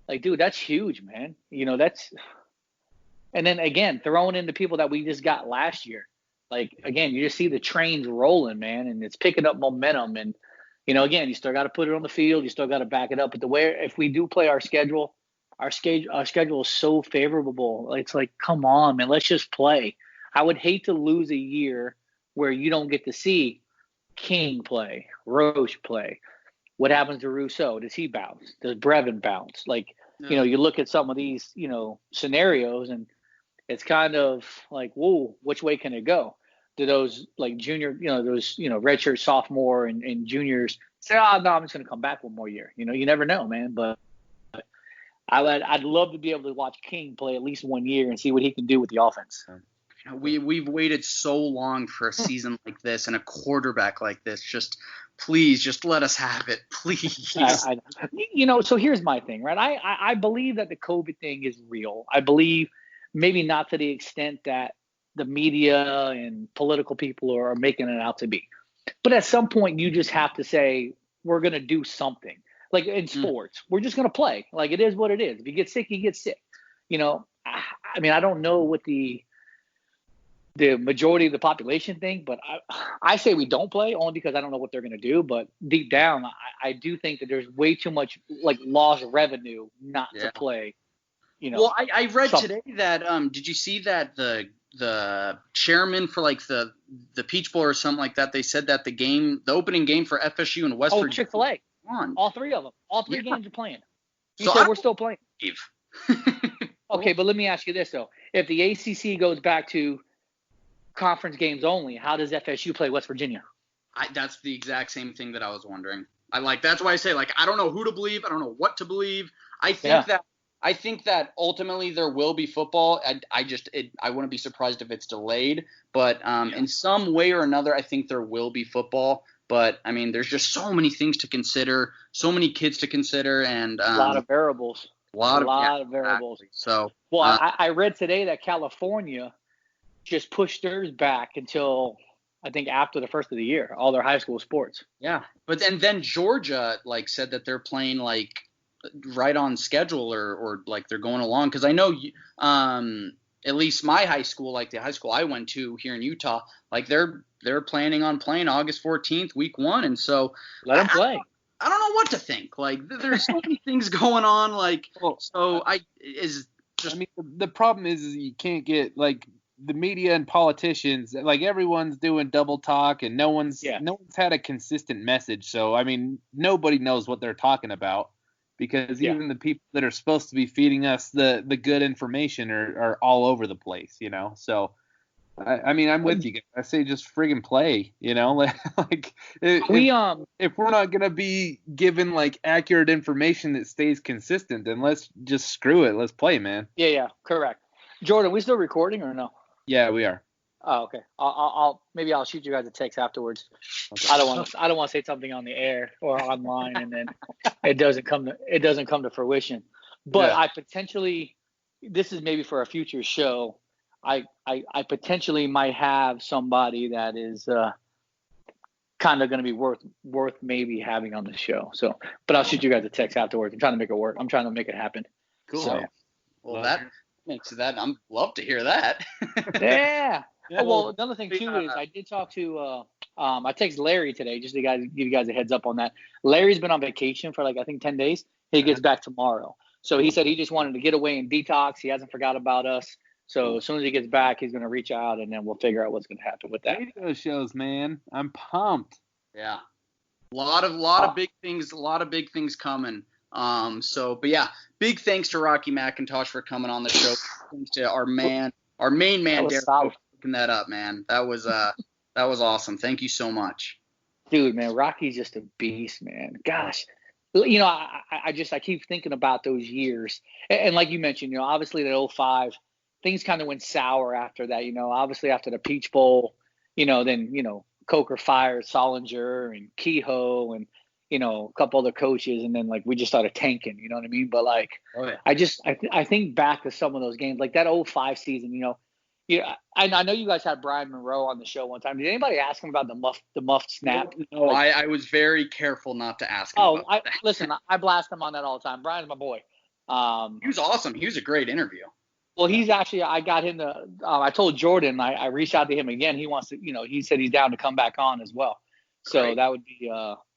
Like, dude, that's huge, man. And then again, throwing in the people that we just got last year. Like, again, you just see the trains rolling, man, and it's picking up momentum. And, again, you still got to put it on the field. You still got to back it up. But if we do play our schedule, our schedule is so favorable. It's like, come on, man, let's just play. I would hate to lose a year where you don't get to see King play, Roche play. What happens to Rousseau? Does he bounce? Does Brevin bounce? Like, Yeah. you look at some of these, scenarios, and it's kind of like, whoa, which way can it go? Do those like junior, those, redshirt sophomore and juniors say, oh, no, I'm just going to come back one more year. You never know, man. But I'd love to be able to watch King play at least 1 year and see what he can do with the offense. We've waited so long for a season like this and a quarterback like this. Please, just let us have it, please. So here's my thing, right? I believe that the COVID thing is real. I believe maybe not to the extent that the media and political people are making it out to be. But at some point, you just have to say, we're going to do something. Like in sports, we're just going to play. Like, it is what it is. If you get sick, you get sick. I mean, I don't know what the majority of the population think, but I say we don't play only because I don't know what they're going to do. But deep down, I do think that there's way too much like lost revenue not to play. Well, I read today that did you see that the chairman for like the Peach Bowl or something like that, they said that the opening game for FSU and West Virginia. Chick-fil-A. All three of them. All three games are playing. He So said we're still playing. Okay, Okay, but let me ask you this, though. If the ACC goes back to conference games only, how does FSU play West Virginia? That's the exact same thing that I was wondering. That's why I say, like, I don't know who to believe. I don't know what to believe. I think that ultimately there will be football. I wouldn't be surprised if it's delayed. But in some way or another, I think there will be football. But, I mean, there's just so many things to consider, so many kids to consider, and a lot of variables. A lot of variables. Exactly. So, I read today that California just pushed theirs back until I think after the first of the year, all their high school sports. Yeah, but then Georgia said that they're playing right on schedule or they're going along, because I know at least my high school, like the high school I went to here in Utah, they're planning on playing August 14th, week 1, and so let them play. I don't know what to think. There's so many things going on. The problem is you can't get the media and politicians, everyone's doing double talk, and no one's had a consistent message. So I mean, nobody knows what they're talking about, because even the people that are supposed to be feeding us the good information are all over the place, So I mean, I'm with you guys. I say just friggin' play, if we're not gonna be given accurate information that stays consistent, then let's just screw it. Let's play, man. Yeah, correct. Jordan, we still recording or no? Yeah, we are. Oh, okay. Maybe I'll shoot you guys a text afterwards. Okay. I don't want to say something on the air or online and then it doesn't come to fruition. But I potentially, this is maybe for a future show, I potentially might have somebody that is kind of going to be worth maybe having on the show. So, but I'll shoot you guys a text afterwards. I'm trying to make it work. I'm trying to make it happen. Cool. So, well, that makes that. I'm love to hear that. Yeah. Well, another thing too is I did talk to I texted Larry today just to give you guys a heads up on that. Larry's been on vacation for I think 10 days. He gets back tomorrow. So he said he just wanted to get away and detox. He hasn't forgot about us. So as soon as he gets back, he's going to reach out, and then we'll figure out what's going to happen with that. Radio shows, man. I'm pumped. Yeah. A lot of big things, coming. But yeah, big thanks to Rocky McIntosh for coming on the show. Thanks to our main man, Derek Coe, for picking that up, man. That was awesome. Thank you so much. Dude, man, Rocky's just a beast, man. Gosh. I keep thinking about those years. And like you mentioned, obviously that 05, things kind of went sour after that, obviously after the Peach Bowl, then, Coker fired Solinger and Kehoe and, a couple other coaches. And then we just started tanking, you know what I mean? But I think back to some of those games, like that 05 season, I know you guys had Brian Monroe on the show one time. Did anybody ask him about the muffed snap? No, I was very careful not to ask him. Listen, I blast him on that all the time. Brian's my boy. He was awesome. He was a great interview. Well, he's actually, I got him to, I told Jordan, I reached out to him again. He wants to, he said he's down to come back on as well. So Great. that would be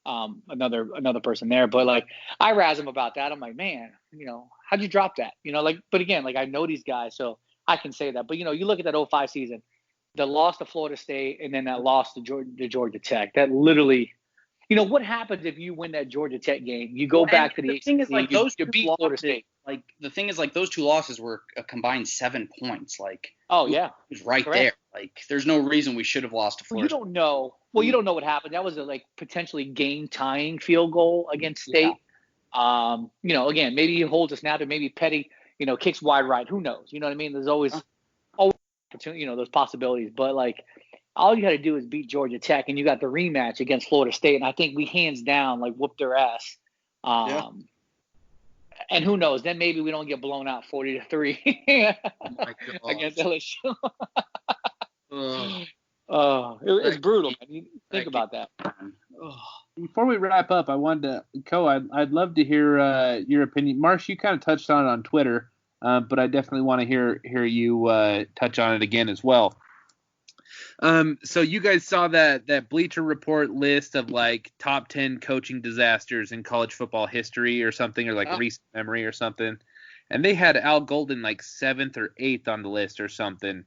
another person there. But like, I razz him about that. I'm like, man, how'd you drop that? But again, like I know these guys, so I can say that. But you look at that 05 season, the loss to Florida State and then that loss to Georgia Tech. That literally, what happens if you win that Georgia Tech game? You go back to the thing is, like, those you beat losses, Florida State. Like the thing is, like those 2 losses were a combined 7 points. Like, oh yeah, it was right correct. there. Like, there's no reason we should have lost to Florida. You don't know. Well, you don't know what happened. That was a potentially game-tying field goll against State. Yeah. Again, maybe he holds a snap and maybe Petty, kicks wide right. Who knows? You know what I mean? There's always opportunity, those possibilities. But like, all you got to do is beat Georgia Tech, and you got the rematch against Florida State, and I think we hands down whooped their ass. And who knows? Then maybe we don't get blown out 40-3 against LSU. It's brutal, man. You think about that. Before we wrap up, I wanted to, Coe, I'd love to hear your opinion. Marsh, you kind of touched on it on Twitter, but I definitely want to hear you touch on it again as well. So you guys saw that Bleacher Report list of top 10 coaching disasters in college football history or something, or recent memory or something. And they had Al Golden 7th or 8th on the list or something.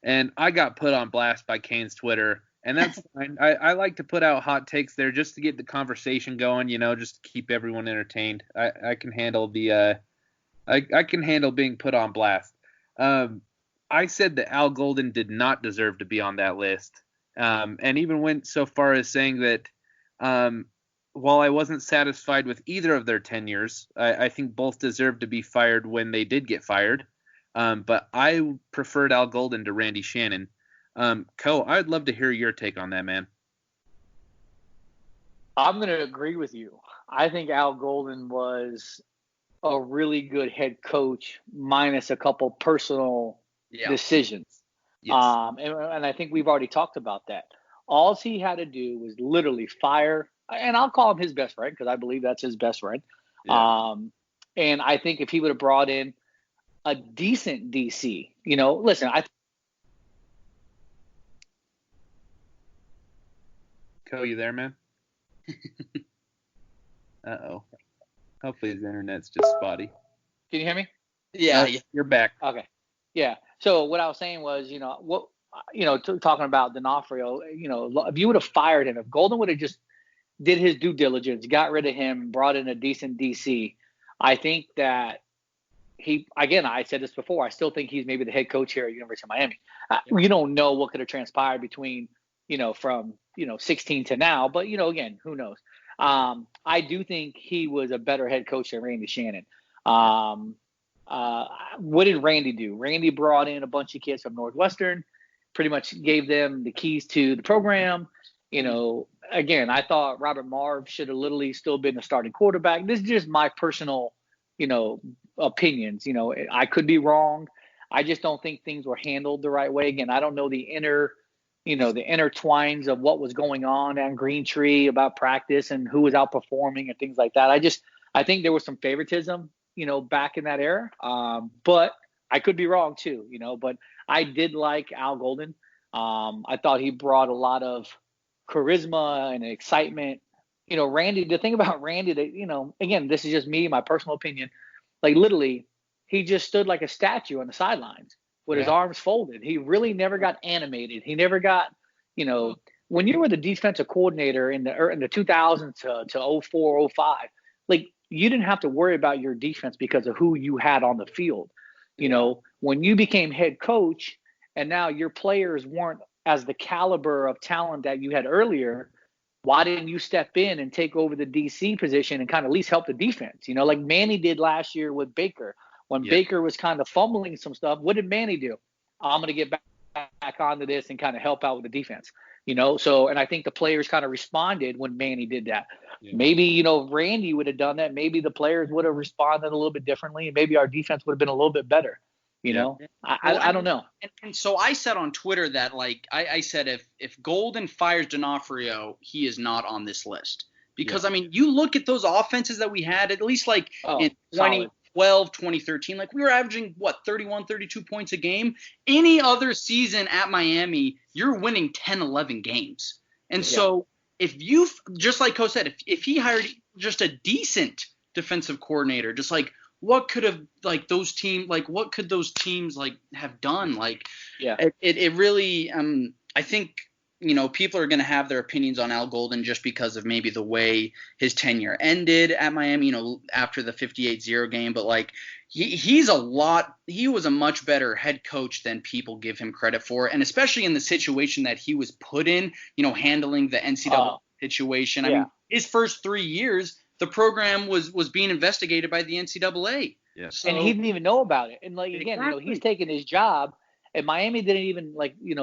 And I got put on blast by Kane's Twitter, and that's fine. I like to put out hot takes there just to get the conversation going, just to keep everyone entertained. I can handle I can handle being put on blast. I said that Al Golden did not deserve to be on that list, and even went so far as saying that while I wasn't satisfied with either of their tenures, I think both deserved to be fired when they did get fired. But I preferred Al Golden to Randy Shannon. Coe, I'd love to hear your take on that, man. I'm going to agree with you. I think Al Golden was a really good head coach, minus a couple personal decisions. Yes. And I think we've already talked about that. All he had to do was literally fire, and I'll call him his best friend because I believe that's his best friend. Yeah. And I think if he would have brought in a decent DC, listen, Coe, you there, man? Uh-oh. Hopefully his internet's just spotty. Can you hear me? Yeah, you're back. Okay. Yeah. So what I was saying was, talking about D'Onofrio, if you would have fired him, if Golden would have just did his due diligence, got rid of him, brought in a decent DC, I think that I said this before, I still think he's maybe the head coach here at University of Miami. You don't know what could have transpired between, from 16 to now, but again, who knows? I do think he was a better head coach than Randy Shannon. What did Randy do? Randy brought in a bunch of kids from Northwestern, pretty much gave them the keys to the program. Again, I thought Robert Marv should have literally still been the starting quarterback. This is just my personal, opinions. I could be wrong. I just don't think things were handled the right way. Again, I don't know the intertwines of what was going on Green Tree about practice and who was outperforming and things like that. I think there was some favoritism, back in that era. But I could be wrong too, but I did like Al Golden. I thought he brought a lot of charisma and excitement. Randy, the thing about Randy that, again, this is just me, my personal opinion, literally he just stood like a statue on the sidelines with his arms folded. He really never got animated. He never got, when you were the defensive coordinator in the 2000s to 04, 05, you didn't have to worry about your defense because of who you had on the field. When you became head coach and now your players weren't as the caliber of talent that you had earlier, why didn't you step in and take over the DC position and kind of at least help the defense? Like Manny did last year with Baker. When Baker was kind of fumbling some stuff, what did Manny do? I'm going to get back onto this and kind of help out with the defense. So, and I think the players kind of responded when Manny did that. Yeah. Maybe, if Randy would have done that, maybe the players would have responded a little bit differently, and maybe our defense would have been a little bit better. I don't know. And so I said on Twitter that, I said if Golden fires D'Onofrio, he is not on this list Because, I mean, you look at those offenses that we had, at least like in 2012, 2013, like we were averaging, 31, 32 points a game. Any other season at Miami, you're winning 10, 11 games. And so if you, just like Coe said, if he hired just a decent defensive coordinator, just like what could have like those teams, like what could those teams like have done? Like, it really, I think, you know, people are going to have their opinions on Al Golden just because of maybe the way his tenure ended at Miami, you know, after the 58-0 game. But like he was a much better head coach than people give him credit for. And especially in the situation that he was put in, you know, handling the NCAA situation. I mean, his first 3 years, the program was being investigated by the NCAA. Yeah. And he didn't even know about it. And like, again, you know, he's taking his job. And Miami didn't even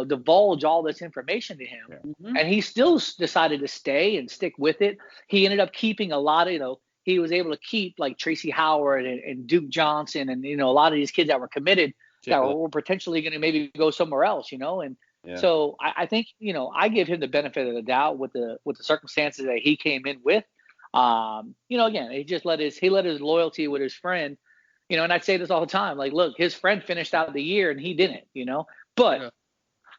divulge all this information to him. Yeah. Mm-hmm. And he still decided to stay and stick with it. He ended up keeping a lot of, he was able to keep like Tracy Howard and Duke Johnson and, a lot of these kids that were committed that were potentially going to maybe go somewhere else, And so I think, I give him the benefit of the doubt with the circumstances that he came in with. Again, he just let his loyalty with his friend. And I'd say this all the time, like, look, his friend finished out the year and he didn't, but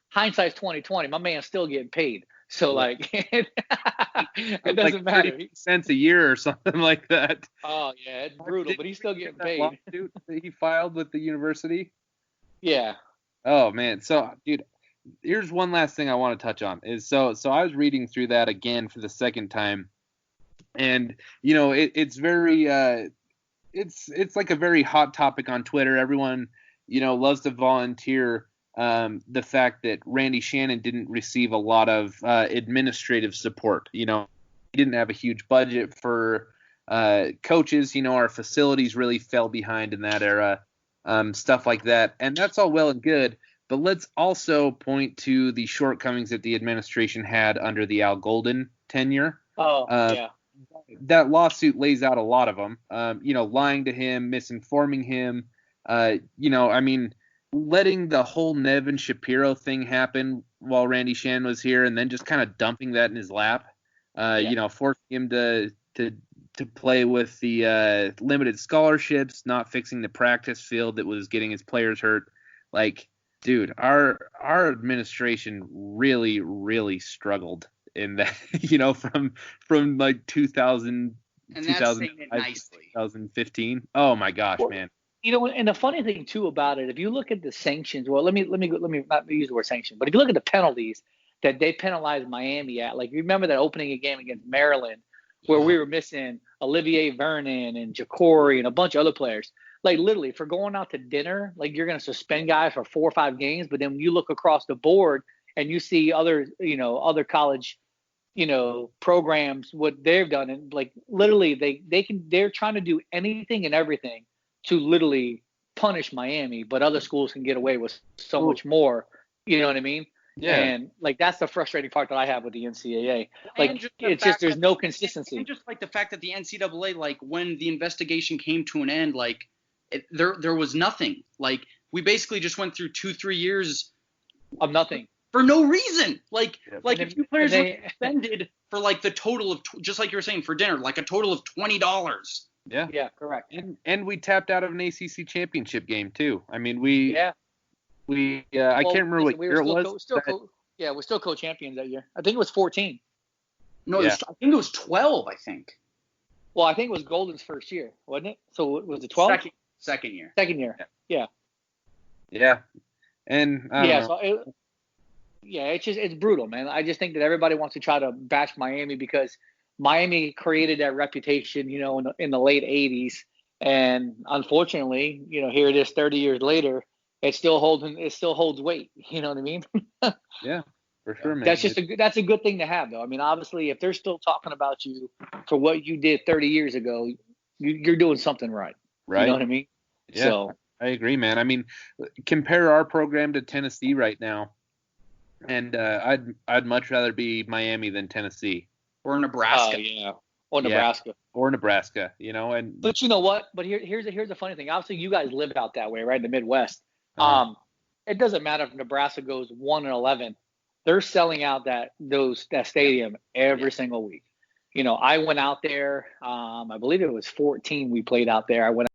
hindsight's 2020. My man's still getting paid. So like, it doesn't matter. 30 cents a year or something like that. Oh yeah. It's brutal, but he's still getting paid. Lawsuit that he filed with the university. Yeah. Oh man. So dude, here's one last thing I want to touch on is so I was reading through that again for the second time. And, it's very, it's like a very hot topic on Twitter. Everyone, loves to volunteer the fact that Randy Shannon didn't receive a lot of administrative support. He didn't have a huge budget for coaches. Our facilities really fell behind in that era, stuff like that. And that's all well and good. But let's also point to the shortcomings that the administration had under the Al Golden tenure. Yeah. That lawsuit lays out a lot of them, lying to him, misinforming him, letting the whole Nevin Shapiro thing happen while Randy Shannon was here and then just kind of dumping that in his lap, forcing him to play with the limited scholarships, not fixing the practice field that was getting his players hurt. Like, dude, our administration really, really struggled in that, from like 2000, and that's saying it nicely. 2015. Oh my gosh, man. And the funny thing too about it, if you look at the sanctions, well, let me not use the word sanction, but if you look at the penalties that they penalized Miami at, like, you remember that opening game against Maryland where we were missing Olivier Vernon and Ja'Cory and a bunch of other players. Like, literally, for going out to dinner, like, you're going to suspend guys for 4 or 5 games, but then when you look across the board and you see other college programs, what they've done, and like literally they're trying to do anything and everything to literally punish Miami, but other schools can get away with so much more. You know what I mean? Yeah. And like, that's the frustrating part that I have with the NCAA. Like, it's just, there's no consistency. And just like the fact that the NCAA, like, when the investigation came to an end, like, there was nothing. Like, we basically just went through 2-3 years of nothing. For no reason. Like if you players were suspended for like the total of, just like you were saying, for dinner, like a total of $20. Yeah. Yeah, correct. And we tapped out of an ACC championship game too. I mean, I can't remember what year it was. We're still co-champions that year. I think it was 14. No, I think it was 12, I think. Well, I think it was Golden's first year, wasn't it? So was it 12? Second year. Second year. Yeah. Yeah. And it's brutal, man. I just think that everybody wants to try to bash Miami because Miami created that reputation, in the late 80s. And unfortunately, here it is 30 years later, it still holds weight. You know what I mean? Yeah, for sure, man. That's a good thing to have, though. I mean, obviously, if they're still talking about you for what you did 30 years ago, you're doing something right. Right. You know what I mean? Yeah, so I agree, man. I mean, compare our program to Tennessee right now. And I'd much rather be Miami than Tennessee or Nebraska. Or Nebraska. Or Nebraska, and but you know what? But here's the funny thing. Obviously, you guys live out that way, right, in the Midwest. It doesn't matter if Nebraska goes 1-11. They're selling out that stadium every single week. I went out there. I believe it was 14 we played out there. I went